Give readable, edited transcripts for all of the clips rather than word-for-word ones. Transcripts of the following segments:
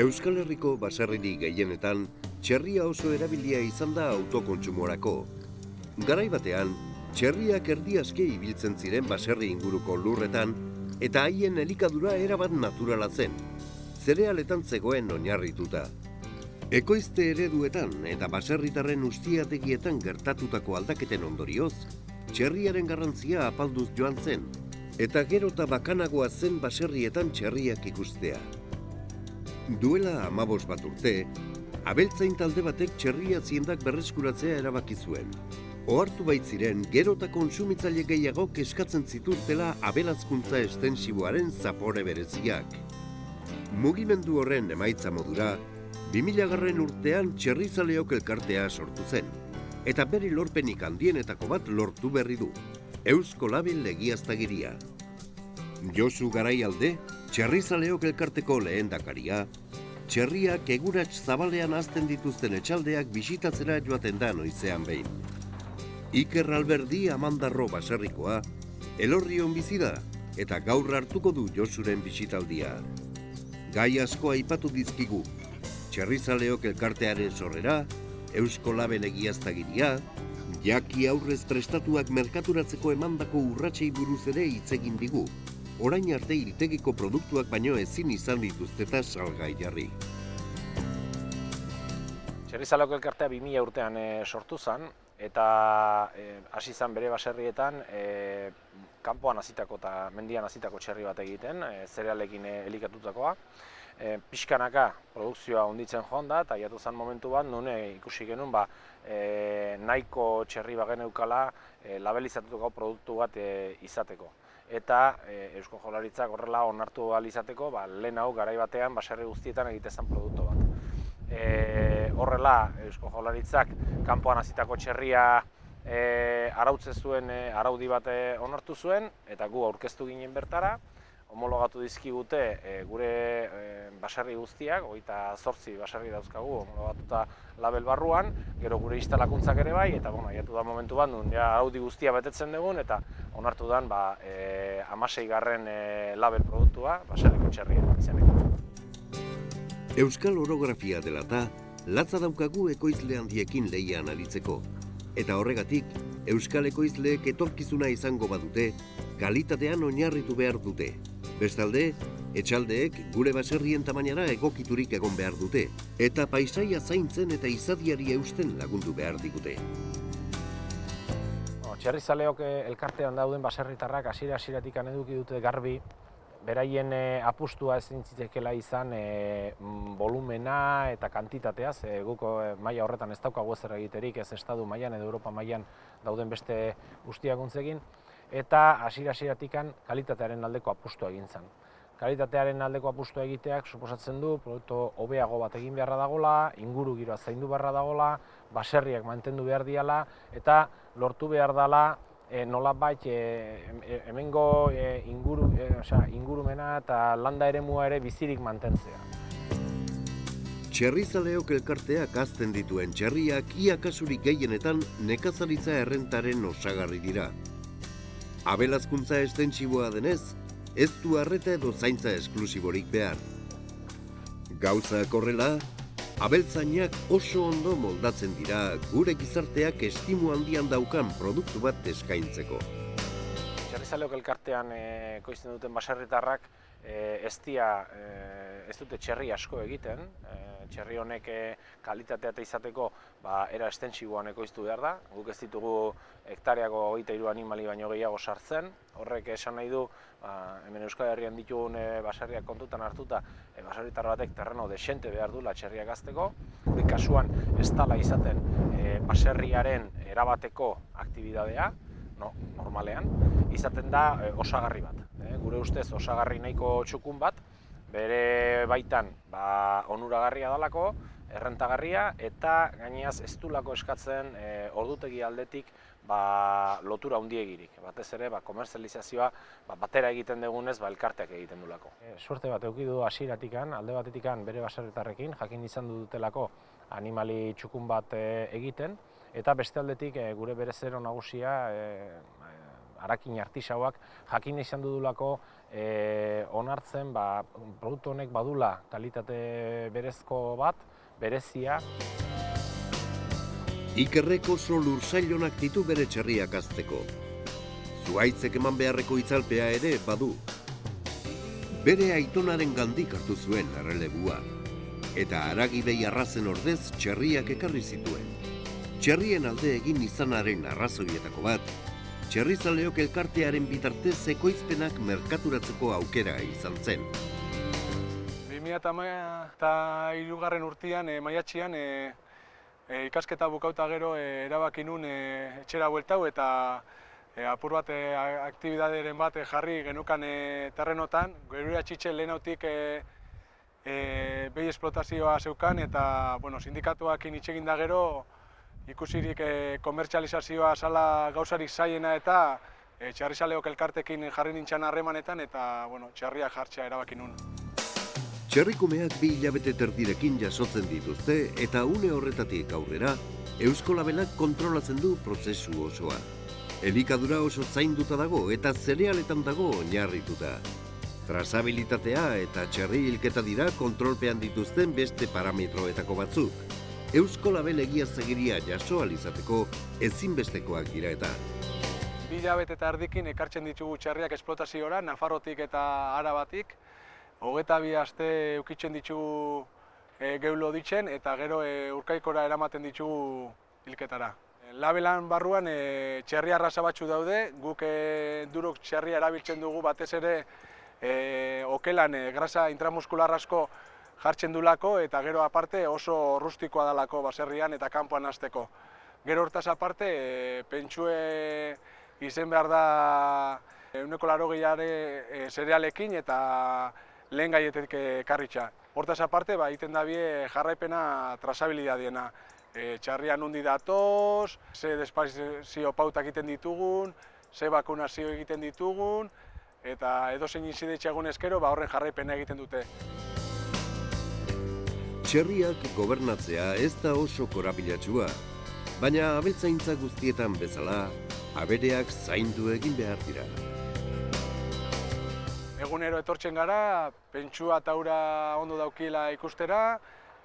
Euskal Herriko baserririk gehienetan, txerria oso erabilia izan da autokontsumorako. Garai batean, txerriak erdi aske ibiltzen ziren baserri inguruko lurretan, eta haien elikadura erabat naturala zen, zerealetan zegoen oinarrituta. Ekoizte ereduetan eta baserritarren ustiategietan gertatutako aldaketen ondorioz, txerriaren garrantzia apalduz joan zen, eta gero eta bakanagoa zen baserrietan txerriak ikustea. Duela 15 bat urte, abeltzain talde batek txerria ziendak berreskuratzea erabaki zuen. Ohartu baitziren gero eta kontsumitzaile gehiagok eskatzen zituztela abelazkuntza estensiboaren zapore bereziak. Mugimendu horren emaitza modura, 2000 urtean txerrizaleok elkartea sortu zen, eta bere lorpenik handienetako bat lortu berri du, Eusko Label egiaztagiria. Josu Garaialde, txerrizaleok elkarteko lehendakaria, txerriak egurats zabalean hazten dituzten etxaldeak bisitatzera joaten da noizean behin. Iker Alberdi Amandarro baserrikoa, Elorrion bizi da, eta gaur hartuko du Josuren bisitaldia. Gai asko aipatu dizkigu, txerrizaleok elkartearen sorrera, Eusko Label egiaztagiria, jaki aurrez prestatuak merkaturatzeko emandako urratsei buruz ere hitz egin digu. Orain arte hiltegiko produktuak baino ezin izan dituzteta salgai jarri. Txerrizaleok elkartea 2000 urtean sortu zen, eta hasi zen bere baserrietan kanpoan hasitako eta mendian hasitako txerri bat egiten, zerealekin elikatutakoa. Pixkanaka produkzioa handitzen joan da, eta jatu zen momentu bat, nun ikusi genuen nahiko txerri bageneukala labelizatutako produktu bat izateko. Eta Eusko Jaurlaritzak horrela onartu ahal izateko, lehen hau garai batean baserri guztietan egiten zen produktu bat. Horrela, Eusko Jaurlaritzak kanpoan hasitako txerria arautzen zuen araudi bat onartu zuen, eta gu aurkeztu ginen bertara, homologatu dizkigute gure baserri guztiak, 28 baserri dauzkagu homologatuta label barruan, gero gure instalakuntzak ere bai, eta jatu da momentu bat, araudi guztia betetzen dugun, eta onartu dan 16. Label produktua baserriko txerria izeneko. Euskal orografia dela eta, latza daukagu ekoizle handiekin lehian aritzeko. Eta horregatik, Euskal ekoizleek etorkizuna izango badute, kalitatean oinarritu behar dute. Bestalde, etxaldeek gure baserrien tamainara egokiturik egon behar dute, eta paisaia zaintzen eta izadiari eusten lagundu behar digute. Txerrizaleok elkartean dauden baserritarrak hasiera-hasieratik eduki dute garbi, beraien apustua ezin zitekeela izan volumena eta kantitateaz, guk maila horretan ez daukagu ezer egiterik, ez estatu mailan edo Europa mailan dauden beste guztiakuntzekin, eta hasiera-hasieratik kalitatearen aldeko apustua egin zen. Kalitatearen aldeko apustua egiteak suposatzen du produktu hobeago bat egin beharra dagola, inguru giroa zaindu beharra dagola, baserriak mantendu behar diala, eta lortu behar dela nolabait hemengo ingurumena eta landa eremua ere bizirik mantentzea. Txerrizaleok elkarteak hazten dituen txerriak ia kasurik gehienetan nekazaritza errentaren osagarri dira. Abelazkuntza estentsiboa denez, ez du arreta edo zaintza esklusiborik behar. Gauzak horrela, abeltzainak oso ondo moldatzen dira gure gizarteak estimu handian daukan produktu bat eskaintzeko. Txerrizaleok elkartean ekoizten duten baserritarrak ez dute txerri asko egiten. Txerri honek kalitatea izateko era estentsiboan ekoiztu behar da. Guk ez ditugu hektareako 23 animali baino gehiago sartzen. Horrek esan nahi du, hemen Euskal Herrian ditugun baserriak kontutan hartuta, baserritar batek terreno desente behar duela txerriak hazteko. Gure kasuan ez dela izaten baserriaren erabateko aktibidadea, normalean, izaten da osagarri bat. Gure ustez osagarri nahiko txukun bat, bere baitan onuragarria dalako, errentagarria, eta gaineaz ez dulako eskatzen ordutegi aldetik lotura handiegirik. Batez ere, komerzializazioa batera egiten dugunez, elkarteak egiten dulako. Suerte bat eduki du hasieratik, alde batetik bere baserritarrekin, jakin izan dutelako animali txukun bat egiten, eta beste aldetik gure berezero nagusia arakin artisauak jakin izan dudulako onartzen produktu honek badula kalitate berezko bat, berezia. Ikerrek oso lursailonak ditu bere txerriak hazteko. Zuhaitzek eman beharreko itzalpea ere badu. Bere aitonaren gandik hartu zuen errelebua, eta Aragibei arrazen ordez txerriak ekarri zituen. Txerrien alde egin izanaren arrazoietako bat, txerrizaleok elkartearen bitartez ekoizpenak merkaturatzeko aukera izan zen. 2013 urtean, maiatzean, ikasketa bukauta gero erabaki nun etxera bueltau eta apur bat aktibidaderen bat jarri genukan terrenotan. Gero txitxe lehenautik behi esplotazioa zeukan eta sindikatuak hitz egin da gero ikusirik komertzializazioa zala gauzarik zaiena eta txerrizaleok elkartekin jarri nintzen harremanetan eta txerriak jartzea erabaki nun. Txerrikumeak 2 hilabete terdirekin jasotzen dituzte eta une horretatik aurrera Eusko Labelak kontrolatzen du prozesu osoa. Elikadura oso zainduta dago eta zerealetan dago oinarrituta. Trazabilitatea eta txerri hilketa dira kontrolpean dituzten beste parametroetako batzuk. Eusko Label egiaztagiria jaso ahal izateko ezinbestekoak dira eta. 2 hilabete eta erdikin ekartzen ditugu txerriak esplotaziora, Nafarrotik eta Arabatik. 22 aste eukitzen ditugu geulo ditzen eta gero urkaikora eramaten ditugu hilketara. Labelan barruan txerri arraza batzu daude, guk durok txerria erabiltzen dugu batez ere okelan grasa intramuskular asko jartzen dulako eta gero aparte oso rustikoa dalako baserrian eta kanpoan hasteko. Gero hortaz aparte pentsue izen behar da 180 zerealekin eta lehen gaietek karritxa. Hortaz aparte egiten dabie jarraipena trazabilidadiena. Txarria nundi datoz, ze despazio pautak egiten ditugun, ze bakunazio egiten ditugun, eta edozein inzidentsia egun ezkero horren jarraipena egiten dute. Txerriak gobernatzea ez da oso korapilatsua, baina abeltzaintza guztietan bezala, abereak zaindu egin behar dira. Egunero etortzen gara, pentsua eta ura ondo daukila ikustera,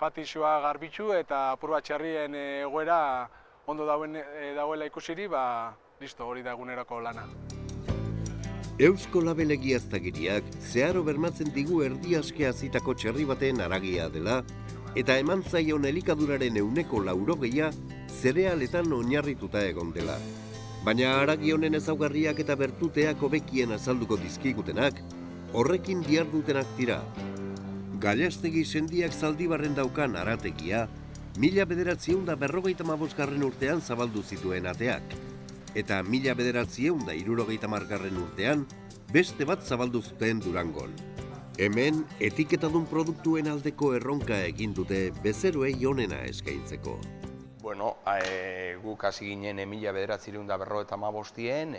patixoa garbitzu eta apur bat txerrien egoera ondo dagoela ikusiri, listo, hori da eguneroko lana. Eusko Label egiaztagiriak zeharo bermatzen digu erdi aske hazitako txerri baten haragia dela eta eman zaion elikaduraren 80% zerealetan oinarrituta egon dela. Baina haragi honen ezaugarriak eta bertuteak hobekien azalduko dizkigutenak, horrekin dihardutenak dira. Gallastegi sendiak Zaldibarren daukan arategia, 1955 urtean zabaldu zituen ateak, eta 1970 urtean beste bat zabaldu zuten Durangon. Hemen, etiketadun produktuen aldeko erronka egin dute bezeroei onena eskaintzeko. Guk hasi ginen 1955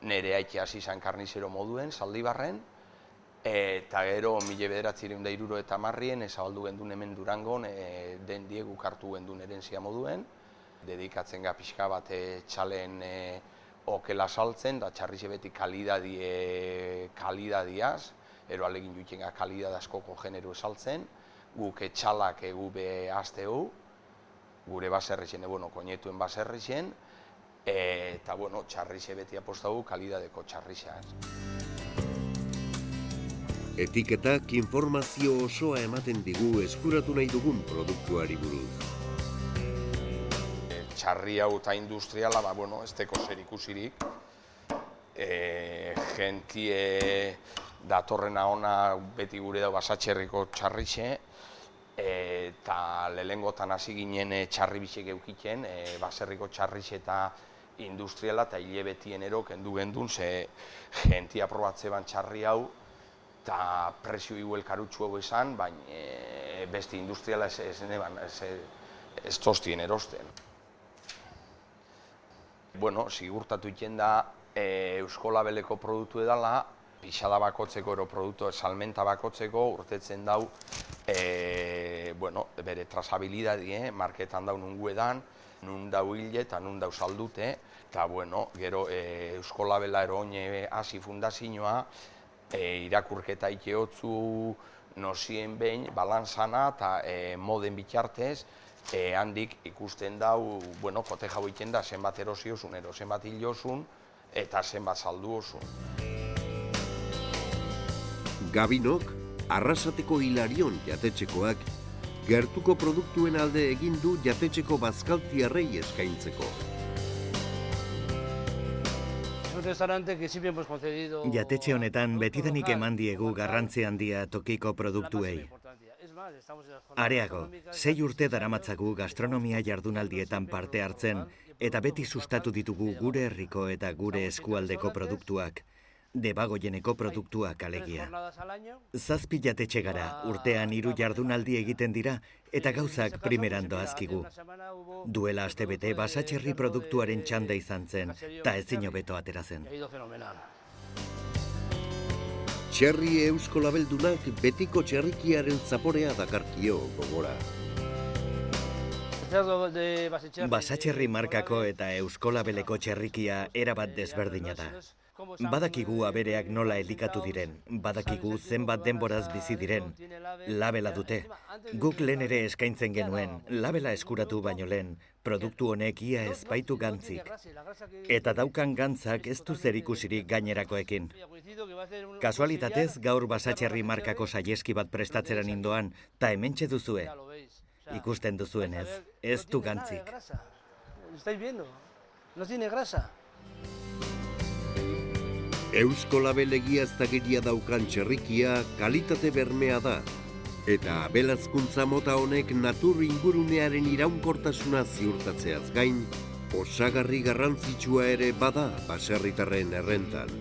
nire aitxe hasi izan karnizero moduen, Zaldibarren, eta gero 1970 zabaldu gendun hemen Durangon, den dieguk hartu gendun erentzia moduen, dedikatzen ga pixka bat txalen okela saltzen, da txarrixe beti kalidadiaz, ero alegin jutzen ga kalidad askoko genero saltzen, guk txalak gube azteu, gure baserrixen, koinetuen baserrixen, eta txarrixe beti apostau kalidadeko txarrixaz. Etiketak informazio osoa ematen digu eskuratu nahi dugun produktuari buruz. Txarri hau eta industriala, ez teko zer ikusirik. Gentie datorrena ona beti gure da basatxerriko txarrixe, eta lehengotan hasi ginen txarri bisek eukiten, baserriko txarrixe eta industriala eta hile betien ero kendu gendun, ze gentia probatze ban txarri hau, eta presio iguel karutxu hau esan, baina beste industriala ez tostien erosten. Sigurtatu iten da Eusko Labeleko produktu edala, pixada bakotzeko ero produktu salmenta bakotzeko urtetzen dau bere trazabilidadie, marketan dau nungu edan, nun dau hile eta nun dau saldute, Eta, bueno, gero Eusko Labela eroine hasi fundazioa, irakurketa ikeotzu nozien behin, balanzana eta moden bitartez, handik ikusten dau, bueno, kote jau iten da, zenbat erosiozun, zenbat hilozun, eta zenbat salduozun. Gabinok, Arrasateko Hilarion jatetxekoak, gertuko produktuen alde egin du jatetxeko bazkaltiarrei eskaintzeko. Jatetxe honetan betidanik eman diegu garrantzi handia tokiko produktuei. Areago, 6 urte daramatzagu gastronomia jardunaldietan parte hartzen eta beti sustatu ditugu gure herriko eta gure eskualdeko produktuak, debagoieneko produktuak alegia. 7 jatetxe gara, urtean 3 jardunaldi egiten dira eta gauzak primeran doazkigu. Duela astebete Basatxerri produktuaren txanda izan zen, eta ezin hobeto atera zen. Txerri Eusko Labeldunak betiko txerrikiaren zaporea dakarkio gogora. Basatxerri markako eta Eusko Labeleko txerrikia erabat desberdina da. Badakigu abereak nola elikatu diren, badakigu zenbat denboraz bizi diren, labela dute. Guk lehen ere eskaintzen genuen, labela eskuratu baino lehen, produktu honek ia ez baitu gantzik. Eta daukan gantzak ez du zerikusirik gainerakoekin. Kasualitatez gaur Basatxerri markako saieski bat prestatzeran indoan, ta hementxe duzue. Ikusten duzuenez, ez du gantzik. Eusko Label egiaztagiria daukan txerrikia kalitate bermea da. Eta abelazkuntza mota honek natur ingurunearen iraunkortasuna ziurtatzeaz gain, osagarri garrantzitsua ere bada baserritarren errentan.